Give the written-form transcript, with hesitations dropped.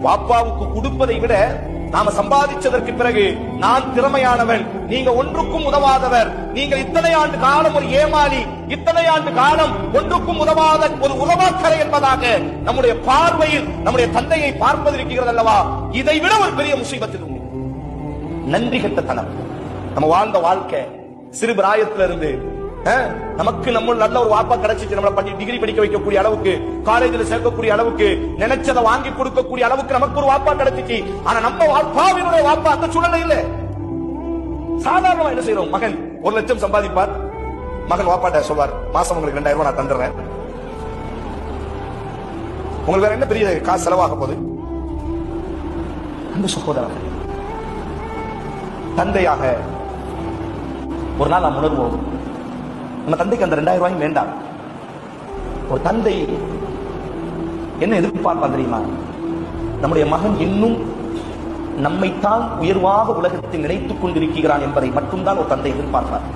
வாப்பாவுக்கு கொடுப்பதை விட நாம சம்பாதிச்சதற்கு பிறகு நான் திறமையானவன், நீங்க ஒன்றுக்கும் உதவாதவர், நீங்க இத்தனை ஆண்டு காலம் ஒரு ஏமாளி, இத்தனை ஆண்டு காலம் ஒன்றுக்கும் உதவாத ஒரு உலமாக்கரை என்பதாக நம்முடைய பார்வையில் நம்முடைய தந்தையை பார்ப்பது இருக்கிறது அல்லவா, இதை விட ஒரு பெரிய முசீபத்து. நன்றி கெட்டத்தனம். நம்ம வாழ்ந்த வாழ்க்கை சிறு பிராயத்துல இருந்து நமக்கு நம்ம நல்ல ஒரு வாப்பா கிடைச்சிச்சு, நம்மளை டிகிரி படிக்க வைக்கக்கூடிய அளவுக்கு, காலேஜில் சேர்க்கக்கூடிய அளவுக்கு, நினைச்சதை வாங்கி கொடுக்கக்கூடிய அளவுக்கு நமக்கு ஒரு வாப்பா கிடைச்சிச்சு. ஆனா நம்ம வாப்பாவினுடைய வாப்பா அந்த சூழலை இல்ல. சாதாரணமா என்ன செய்யறோம், மகன் 1 லட்சம் சம்பாதிப்பார், மகன் வாப்பாட்ட சொல்வார், மாசம் உங்களுக்கு 2000 ரூபாய் நான் தந்துடுறேன், உங்களுக்கு வேற என்ன பெரிய காசு செலவாக போகுது. அந்த சகோதரர் தந்தையாக ஒரு நாள் நாம் உணர்வோம், நம்ம தந்தைக்கு அந்த 2000 ரூபாயும் வேண்டாம். ஒரு தந்தை என்ன எதிர்பார்ப்பான் தெரியுமா, நம்முடைய மகன் இன்னும் நம்மைத்தான் உயர்வாக உலகத்தில் நினைத்துக் கொண்டிருக்கிறான் என்பதை மட்டும்தான் ஒரு தந்தை எதிர்பார்ப்பார்.